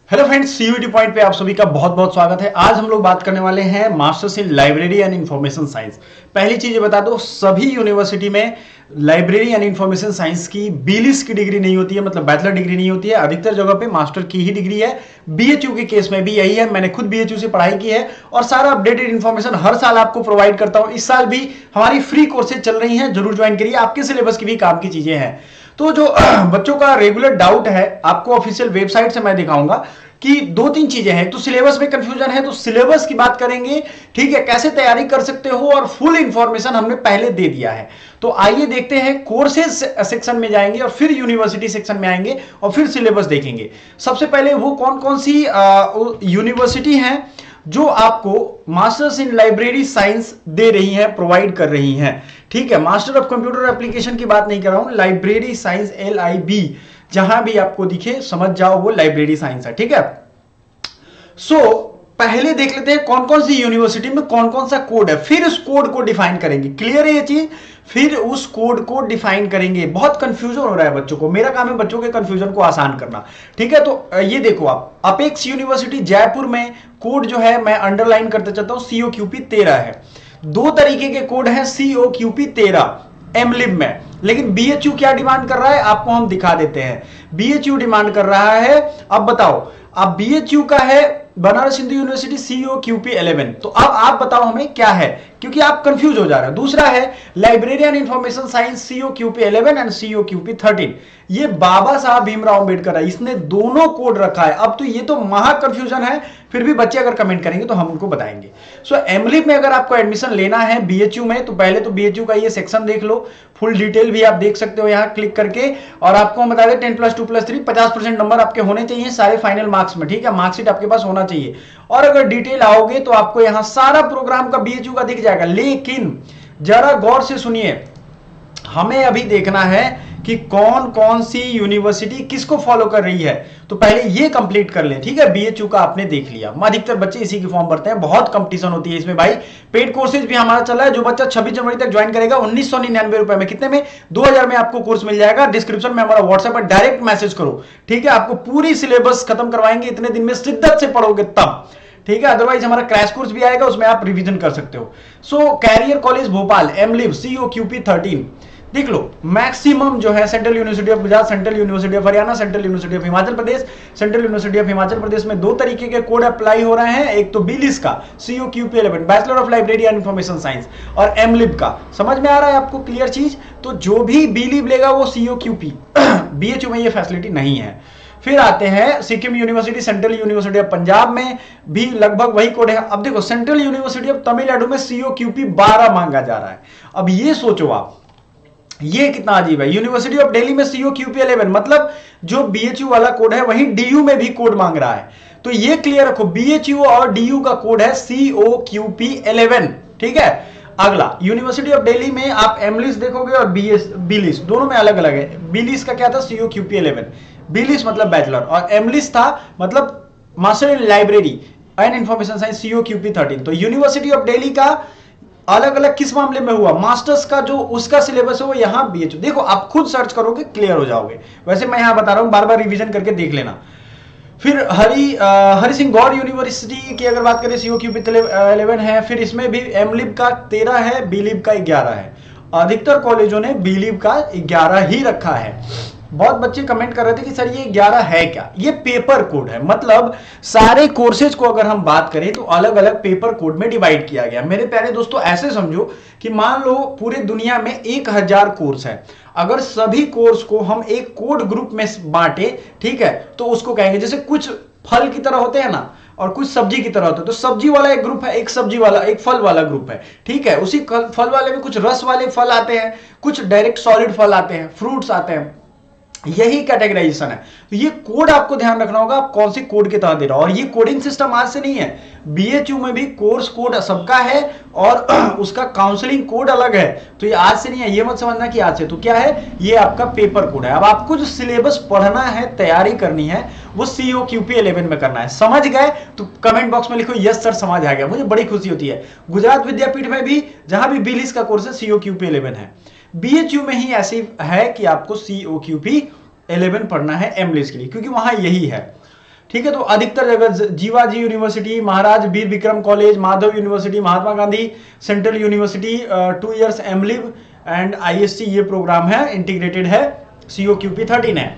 Hello friends, CUET point पे आप सभी का बहुत बहुत स्वागत है। आज हम लोग बात करने वाले हैं masters in library and information science. पहली चीज ये बता दो, सभी यूनिवर्सिटी में लाइब्रेरी एंड इंफॉर्मेशन साइंस की बीलिस की डिग्री नहीं होती है, मतलब बैचलर डिग्री नहीं होती है। अधिकतर जगह पे मास्टर की ही डिग्री है। बीएचयू के केस में भी यही है। मैंने खुद बीएचयू से पढ़ाई की है और सारा अपडेटेड इन्फॉर्मेशन हर साल आपको प्रोवाइड करता हूं। इस साल भी हमारी फ्री कोर्सेज चल रही हैं, जरूर ज्वाइन करिए। आपके सिलेबस की भी काम की चीजें हैं। तो जो बच्चों का रेगुलर डाउट है, आपको ऑफिशियल वेबसाइट से मैं दिखाऊंगा कि दो तीन चीजें हैं। तो सिलेबस में कंफ्यूजन है तो सिलेबस की बात करेंगे, ठीक है, कैसे तैयारी कर सकते हो, और फुल इंफॉर्मेशन हमने पहले दे दिया है। तो आइए देखते हैं, कोर्सेज सेक्शन में जाएंगे और फिर यूनिवर्सिटी सेक्शन में आएंगे और फिर सिलेबस देखेंगे। सबसे पहले वो कौन कौन सी यूनिवर्सिटी हैं जो आपको मास्टर्स इन लाइब्रेरी साइंस दे रही है, प्रोवाइड कर रही हैं। ठीक है, मास्टर ऑफ कंप्यूटर एप्लीकेशन की बात नहीं कर रहा हूं, लाइब्रेरी साइंस LIB, जहां भी आपको दिखे समझ जाओ वो लाइब्रेरी साइंस है। ठीक है, पहले देख लेते हैं कौन कौन सी यूनिवर्सिटी में कौन कौन सा कोड है, फिर उस कोड को डिफाइन करेंगे। क्लियर है ये चीज? फिर उस कोड को डिफाइन करेंगे। बहुत कंफ्यूजन हो रहा है बच्चों को, मेरा काम है बच्चों के कंफ्यूजन को आसान करना। ठीक है, तो ये देखो, आप अपेक्स यूनिवर्सिटी जयपुर में कोड जो है मैं अंडरलाइन करते चलता हूं, COQP 13 है। दो तरीके के कोड है COQP 13 एमलिब में। लेकिन बीएचयू क्या डिमांड कर रहा है आपको हम दिखा देते हैं। बीएचयू डिमांड कर रहा है, अब बताओ, अब बीएचयू का है बनारस हिंदू यूनिवर्सिटी COQP 11। तो अब आप बताओ हमें क्या है, क्योंकि आप कंफ्यूज हो जा रहे हो। दूसरा है library and information science COQP 11 and COQP 13। ये बाबा साहब भीमराव अंबेडकर है, इसने दोनों कोड रखा है। अब तो ये तो महा कंफ्यूजन है, फिर भी बच्चे अगर कमेंट करेंगे तो हम उनको बताएंगे। सो एमलिब में अगर आपको एडमिशन लेना है बीएचयू में, तो पहले तो बीएचयू का ये सेक्शन देख लो। फुल डिटेल भी आप देख सकते हो यहाँ क्लिक करके। और आपको हम बता दें 10+2+3 50% नंबर आपके होने चाहिए सारे फाइनल मार्क्स में। ठीक है, मार्कशीट आपके पास होना चाहिए। और अगर डिटेल आओगे तो आपको यहाँ सारा प्रोग्राम का बीएचयू का दिख जाएगा। लेकिन जरा गौर से सुनिए, हमें अभी देखना है कि कौन कौन सी यूनिवर्सिटी किसको फॉलो कर रही है। तो पहले ये कंप्लीट कर ले। ठीक है, बीएचयू का आपने देख लिया। अधिकतर बच्चे इसी की फॉर्म भरते हैं, बहुत कंपटीशन होती है इसमें भाई। पेड कोर्सेज भी हमारा चल रहा है। जो बच्चा 26 जनवरी तक ज्वाइन करेगा 1999 रुपए में, कितने में, 2000 में आपको कोर्स मिल जाएगा। डिस्क्रिप्शन में हमारा व्हाट्सएप पर डायरेक्ट मैसेज करो। ठीक है, आपको पूरी सिलेबस खत्म करवाएंगे इतने दिन में, शिद्दत से पढ़ोगे तब। ठीक है, अदरवाइज हमारा क्रैश कोर्स भी आएगा, उसमें आप रिवीजन कर सकते हो। So career college Bhopal M Lib COQP 13 देख लो। मैक्सिमम जो है central university of Gujarat, central university of Haryana, central university of Himachal Pradesh. Central university of Himachal Pradesh में दो तरीके के कोड अप्लाई हो रहे हैं। एक तो बीलिस का COQP 11 bachelor of library and information science, और एमलिब का। समझ में आ रहा है आपको क्लियर चीज? तो जो भी बीलिब लेगा वो COQP। बीएचयू में ये फैसिलिटी नहीं है। फिर आते हैं Sikkim university, central university of Punjab में भी लगभग वही कोड है। अब देखो, सेंट्रल यूनिवर्सिटी ऑफ तमिलनाडु में COQP 12 मांगा जा रहा है। अब ये सोचो आप, ये कितना अजीब है। यूनिवर्सिटी ऑफ दिल्ली में COQP 11, मतलब जो बीएचयू वाला कोड है वही डीयू में भी कोड मांग रहा है। तो ये क्लियर रखो, बीएचयू और डीयू का कोड है COQP 11। ठीक है, अगला यूनिवर्सिटी ऑफ दिल्ली में आप एमलिस देखोगे और बीलिस, दोनों में अलग अलग है। बीलिस का क्या था, COQP 11। बीलिस मतलब बैचलर, और एमलिस था मतलब master in library and information science COQP 13। तो यूनिवर्सिटी ऑफ दिल्ली का अलग अलग किस मामले में हुआ, मास्टर्स का जो उसका सिलेबस है वो यहां बीएचयू। देखो, आप खुद सर्च करोगे क्लियर हो जाओगे। वैसे मैं यहां बता रहा हूं, बार बार रिवीजन करके देख लेना। फिर हरि सिंह गौड़ यूनिवर्सिटी की अगर बात करें COQP 11 है। फिर इसमें भी एमलिब का 13 है, बीलिब का 11 है। अधिकतर कॉलेजों ने बीलिब का 11 ही रखा है। बहुत बच्चे कमेंट कर रहे थे कि सर ये 11 है क्या। ये पेपर कोड है, मतलब सारे कोर्सेज को अगर हम बात करें तो अलग अलग पेपर कोड में डिवाइड किया गया। मेरे प्यारे दोस्तों, ऐसे समझो कि मान लो पूरे दुनिया में 1000 कोर्स है। अगर सभी कोर्स को हम एक कोड ग्रुप में बांटे, ठीक है, तो उसको कहेंगे, जैसे कुछ फल की तरह होते हैं ना, और कुछ सब्जी की तरह होता है। तो सब्जी वाला एक ग्रुप है, एक सब्जी वाला, एक फल वाला ग्रुप है। ठीक है, उसी फल वाले में कुछ रस वाले फल आते हैं, कुछ डायरेक्ट सॉलिड फल आते हैं, फ्रूट्स आते हैं। यही कैटेगराइजेशन है। तो ये कोड आपको ध्यान रखना होगा, आप कौन सी कोड के तहत दे रहा हो। और ये कोडिंग सिस्टम आज से नहीं है, बीएचयू में भी कोर्स कोड सबका है और उसका काउंसलिंग कोड अलग है। तो ये आज से नहीं है, ये मत समझना कि आज से। तो क्या है, ये आपका पेपर कोड है। अब आपको जो सिलेबस पढ़ना है, तैयारी करनी है, वो COQP 11 में करना है। समझ गए तो कमेंट बॉक्स में लिखो यस सर समझ आ गया, मुझे बड़ी खुशी होती है। गुजरात विद्यापीठ में भी जहां भी बीलिस का कोर्स है COQP 11 है। बीएचयू में ही ऐसी है कि आपको COQP 11 पढ़ना है एमलिस के लिए, क्योंकि वहां यही है। ठीक है, तो अधिकतर जगह Jiwaji university, Maharaj Veer Vikram college, Madhav university, Mahatma Gandhi central university, 2 years M Lib and ISC ये प्रोग्राम है, इंटीग्रेटेड है, COQP 13 है।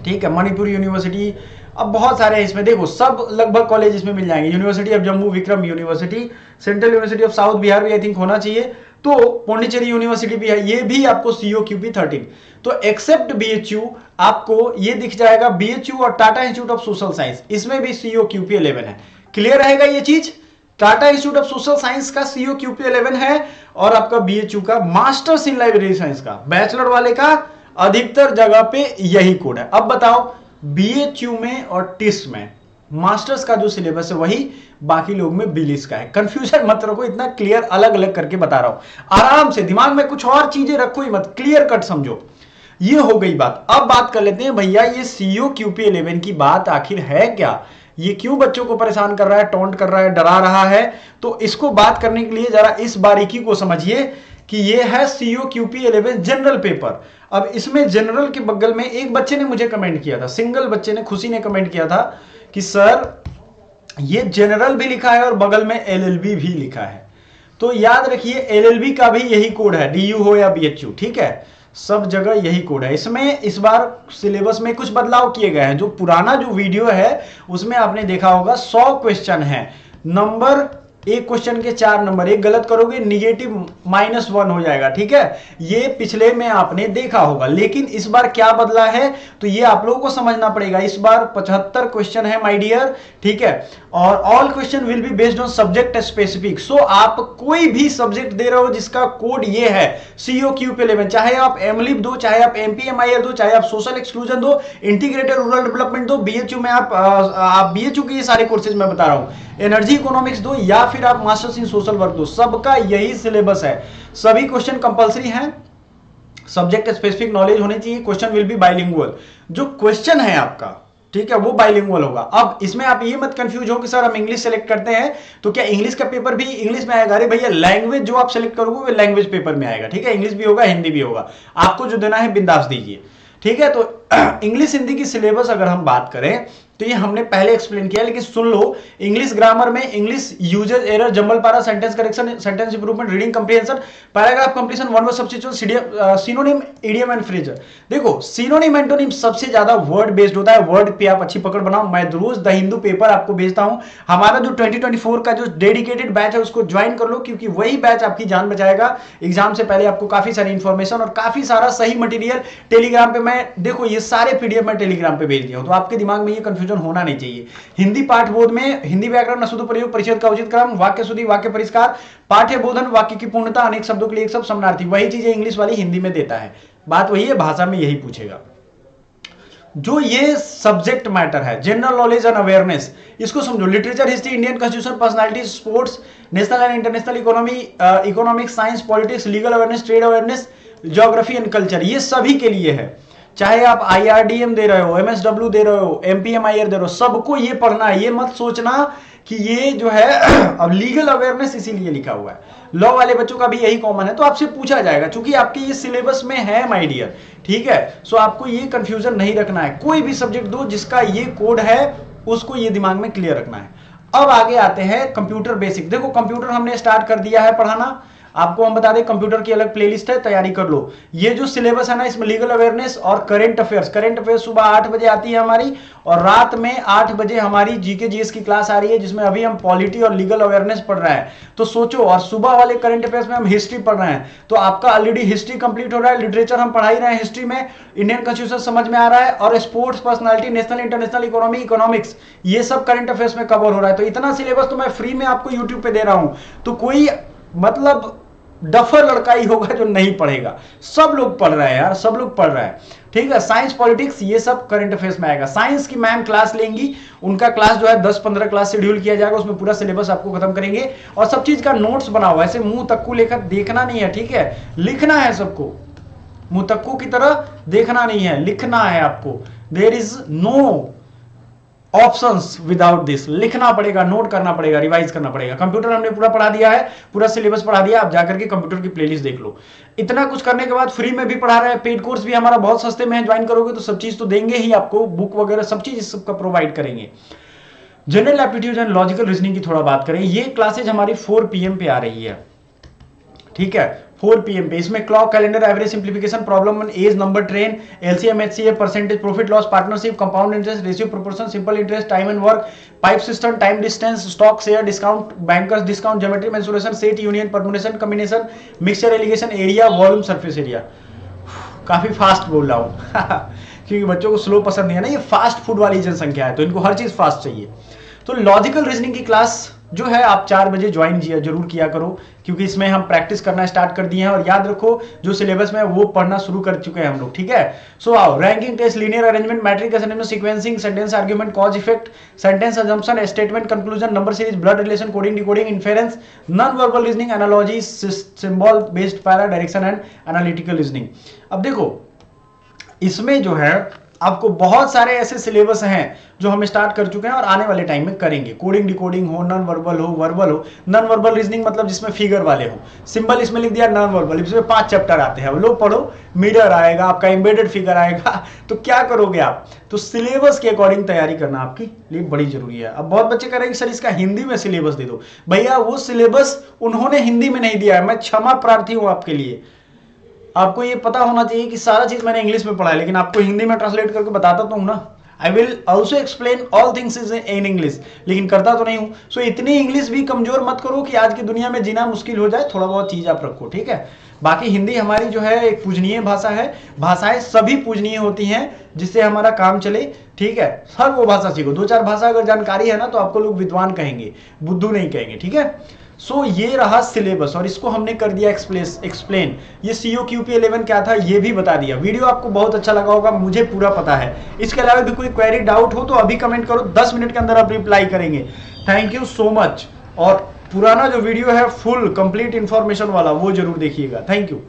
ठीक है, मणिपुर यूनिवर्सिटी, अब बहुत सारे हैं इसमें, देखो सब लगभग कॉलेज इसमें मिल जाएंगे। University of Jammu Vikram university, central university of south Bihar भी आई थिंक होना चाहिए, तो पौंडीचेरी यूनिवर्सिटी भी है, ये भी आपको COQP 13। तो एक्सेप्ट BHU आपको ये दिख जाएगा, BHU और Tata institute of social science, इसमें भी COQP 11 है। क्लियर रहेगा ये चीज? Tata institute of social science का COQP 11 है और आपका BHU का मास्टर्स इन लाइब्रेरी साइंस का, बैचलर वाले का अधिकतर जगह पे यही कोड है। अब बताओ BHU में और टिस में मास्टर्स का जो सिलेबस है वही, बाकी लोग में बिलिस का है। कंफ्यूजन मत रखो, इतना क्लियर अलग अलग करके बता रहा हूं, आराम से दिमाग में कुछ और चीजें रखो ही मत, क्लियर कट समझो। ये हो गई बात। अब बात कर लेते हैं भैया ये COQP 11 की बात आखिर है क्या, ये क्यों बच्चों को परेशान कर रहा है, टॉन्ट कर रहा है, डरा रहा है। तो इसको बात करने के लिए जरा इस बारीकी को समझिए कि ये है COQP 11 जनरल पेपर। अब इसमें जनरल के बगल में एक बच्चे ने मुझे कमेंट किया था, सिंगल बच्चे ने, खुशी ने कमेंट किया था कि सर ये जनरल भी लिखा है और बगल में LLB भी लिखा है। तो याद रखिए LLB का भी यही कोड है, DU हो या BHU, ठीक है, सब जगह यही कोड है। इसमें इस बार सिलेबस में कुछ बदलाव किए गए हैं। जो पुराना जो वीडियो है उसमें आपने देखा होगा 100 क्वेश्चन है, नंबर एक क्वेश्चन के 4 नंबर, एक गलत करोगे निगेटिव -1 हो जाएगा, ठीक है, ये पिछले में आपने देखा होगा। लेकिन इस बार क्या बदला है तो ये आप लोगों को समझना पड़ेगा। इस बार 75 क्वेश्चन है माय डियर, ठीक है, और all question will be based on subject specific. So आप कोई भी सब्जेक्ट दे रहे हो जिसका कोड ये है COQP 11, चाहे आप एमलिब दो, चाहे आप MPMIR दो, चाहे आप सोशल एक्सक्लूजन दो, इंटीग्रेटेड रूरल डेवलपमेंट दो, BHU में आप BHU के ये सारे कोर्सेज मैं बता रहा हूं, एनर्जी इकोनॉमिक्स दो, या फिर आप मास्टर्स इन सोशल वर्क दो, सबका यही सिलेबस है। सभी क्वेश्चन कंपलसरी हैं, सब्जेक्ट स्पेसिफिक नॉलेज होनी चाहिए, क्वेश्चन विल बी बाइलिंगुअल। जो क्वेश्चन है आपका, ठीक है, वो बाइलिंगुअल होगा। अब इसमें आप ये मत कंफ्यूज हो कि सर हम इंग्लिश सेलेक्ट करते हैं तो क्या इंग्लिश का पेपर भी इंग्लिश में आएगा? अरे भैया लैंग्वेज जो आप सेलेक्ट करोगे वो लैंग्वेज पेपर में आएगा, ठीक है, इंग्लिश भी होगा, हिंदी भी होगा, आपको जो देना है बिंदास दीजिए, ठीक है। तो इंग्लिश हिंदी की सिलेबस अगर हम बात करें तो ये हमने पहले एक्सप्लेन किया, लेकिन सुन लो, इंग्लिश ग्रामर में इंग्लिश यूजेज एरर, जंबल पारा, sentence correction, sentence improvement, reading comprehension, paragraph completion, one word substitution, synonym, idiom and Fraser. देखो सिनोनिम एंटोनिम सबसे ज्यादा वर्ड बेस्ड होता है, वर्ड पे आप अच्छी पकड़ बनाओ। मैं रोज द हिंदू पेपर आपको भेजता हूं, हमारा जो 2024 का जो डेडिकेटेड बैच है उसको ज्वाइन कर लो, क्योंकि वही बैच आपकी जान बचाएगा। एग्जाम से पहले आपको काफी सारी इंफॉर्मेशन और काफी सारा सही मटेरियल टेलीग्राम पे, मैं देखो ये सारे PDF मैं टेलीग्राम पे भेज दिया हूं, तो आपके दिमाग में ये कंफ्यूजन होना नहीं चाहिए। हिंदी पाठ बोध में हिंदी व्याकरण, नसुद प्रयोग, परिच्छेद का उचित क्रम, वाक्य शुद्धि, वाक्य परिष्कार, पाठ्य बोधन, वाक्य की पूर्णता, अनेक शब्दों के लिए एक शब्द, समानार्थी, वही चीजें इंग्लिश वाली हिंदी में देता है। बात वही है, भाषा में यही पूछेगा। जो ये सब्जेक्ट मैटर है, जनरल नॉलेज एंड अवेयरनेस, इसको समझो। Literature, history, Indian constitution, personality, sports, national and international economy, economics, science, politics, legal awareness, trade awareness, geography and culture, ये सभी के लिए है। चाहे आप IRDM दे रहे हो, MSW दे रहे हो, MPMIR दे रहे हो, सबको ये पढ़ना है। ये मत सोचना कि ये जो है अब लीगल अवेयरनेस इसीलिए लिखा हुआ है, लॉ वाले बच्चों का भी यही कॉमन है, तो आपसे पूछा जाएगा, चूंकि आपके ये सिलेबस में है माय डियर, ठीक है। सो आपको ये कंफ्यूजन नहीं रखना है, कोई भी सब्जेक्ट दो जिसका ये कोड है उसको ये दिमाग में क्लियर रखना है। अब आगे आते हैं कंप्यूटर बेसिक। देखो कंप्यूटर हमने स्टार्ट कर दिया है पढ़ाना, आपको हम बता दें कंप्यूटर की अलग प्लेलिस्ट है, तैयारी कर लो। ये जो सिलेबस है ना, इसमें लीगल अवेयरनेस और करंट अफेयर्स सुबह 8 बजे आती है हमारी, और रात में 8 बजे हमारी जीके जीएस की क्लास आ रही है, जिसमें अभी हम पॉलिटी और लीगल अवेयरनेस पढ़ रहे हैं। तो सोचो, और सुबह वाले करंट अफेयर्स में हम हिस्ट्री पढ़ रहे हैं, तो आपका ऑलरेडी हिस्ट्री कंप्लीट हो रहा है, लिटरेचर हम पढ़ा ही रहे हैं, हिस्ट्री में इंडियन कॉन्स्टिट्यूशन समझ में आ रहा है, और sports, personality, national international economy, economics, ये सब करंट अफेयर्स में कवर हो रहा है। तो इतना सिलेबस तो मैं फ्री में आपको यूट्यूब पे दे रहा हूं, तो कोई मतलब डफर लड़का ही होगा जो नहीं पढ़ेगा। सब लोग पढ़ रहे हैं यार, सब लोग पढ़ रहे हैं, ठीक है। साइंस, पॉलिटिक्स, ये सब करंट अफेयर्स में आएगा। साइंस की मैम क्लास लेंगी, उनका क्लास जो है 10-15 क्लास शेड्यूल किया जाएगा, उसमें पूरा सिलेबस आपको खत्म करेंगे, और सब चीज का नोट्स बनाओ। ऐसे मुंह तक्कू लेकर देखना नहीं है, ठीक है, लिखना है सबको, मुंह तक्कू की तरह देखना नहीं है, लिखना है आपको। There is no options without this, लिखना पड़ेगा, नोट करना पड़ेगा, रिवाइज करना पड़ेगा। कंप्यूटर हमने पूरा पढ़ा दिया है, पूरा सिलेबस पढ़ा दिया, आप जाकर के कंप्यूटर की प्लेलिस्ट देख लो। इतना कुछ करने के बाद फ्री में भी पढ़ा रहे हैं, पेड कोर्स भी हमारा बहुत सस्ते में है, ज्वाइन करोगे तो सब चीज तो देंगे ही आपको, बुक वगैरह सब चीज सबका प्रोवाइड करेंगे। General aptitude and logical reasoning की थोड़ा बात करें, ये क्लासेज हमारी 4 PM पे आ रही है, ठीक है, 4 PM पे। इसमें clock, calendar, average simplification, problem, age, number, train, LCM, HCF, percentage, profit loss, partnership, compound interest, ratio, proportion, simple interest, time and work, pipe system, time distance, stock share, discount, banker's discount, geometry, mensuration, set, union, permutation, combination, mixture, alligation, area, volume, surface area. काफी fast बोल रहा हूं क्योंकि बच्चों को slow पसंद नहीं है ना, ये फास्ट फूड वाली जनसंख्या है तो इनको हर चीज फास्ट चाहिए। तो लॉजिकल रीजनिंग की क्लास जो है आप 4 बजे ज्वाइन जरूर किया करो, क्योंकि इसमें हम प्रैक्टिस करना स्टार्ट कर दिए हैं। और याद रखो जो सिलेबस में वो पढ़ना शुरू कर चुके हैं हम लोग, ठीक है। सो आओ, ranking test, linear arrangement, matrix assignment, sequencing, sentence argument, cause effect, sentence assumption, statement conclusion, number series, blood relation, coding, decoding, inference, non verbal reasoning, analogy, symbol based para, direction and analytical reasoning. अब देखो इसमें जो है आपको बहुत सारे ऐसे syllabus हैं जो हम स्टार्ट कर चुके हैं और आने वाले टाइम में करेंगे। कोडिंग, डिकोडिंग हो, नॉन वर्बल हो, वर्बल हो। नॉन वर्बल रीजनिंग मतलब जिसमें फिगर वाले हो, सिंबल इसमें लिख दिया, नॉन वर्बल, इसमें 5 चैप्टर आते हैं, लो पढ़ो। मिरर आएगा, आपका एम्बेडेड फिगर आएगा तो क्या करोगे आप, तो सिलेबस के अकॉर्डिंग तैयारी करना आपके लिए बड़ी जरूरी है। अब बहुत बच्चे कह रहे हैं कि सर इसका हिंदी में सिलेबस दे दो। भैया वो सिलेबस उन्होंने हिंदी में नहीं दिया है, मैं क्षमा प्रार्थी हूं आपके लिए। आपको ये पता होना चाहिए कि सारा चीज मैंने इंग्लिश में पढ़ा है, लेकिन आपको हिंदी में ट्रांसलेट करके बताता तो हूं ना। I will also explain all things in English, लेकिन करता तो नहीं हूं। सो इतनी इंग्लिश भी कमजोर मत करो कि आज की दुनिया में जीना मुश्किल हो जाए। थोड़ा बहुत चीज आप रखो, ठीक है। बाकी हिंदी हमारी जो है एक पूजनीय भाषा है, भाषाएं सभी पूजनीय होती हैं जिससे हमारा काम चले, ठीक है। हर वो भाषा सीखो, 2-4 भाषा अगर जानकारी है ना तो आपको लोग विद्वान कहेंगे, बुद्धू नहीं कहेंगे, ठीक है। सो ये रहा सिलेबस और इसको हमने कर दिया एक्सप्लेन। ये COQP11 क्या था ये भी बता दिया। वीडियो आपको बहुत अच्छा लगा होगा, मुझे पूरा पता है। इसके अलावा भी कोई क्वेरी, डाउट हो तो अभी कमेंट करो, 10 मिनट के अंदर आप रिप्लाई करेंगे। Thank you so much. और पुराना जो वीडियो है फुल कंप्लीट इंफॉर्मेशन वाला वो जरूर देखिएगा। Thank you.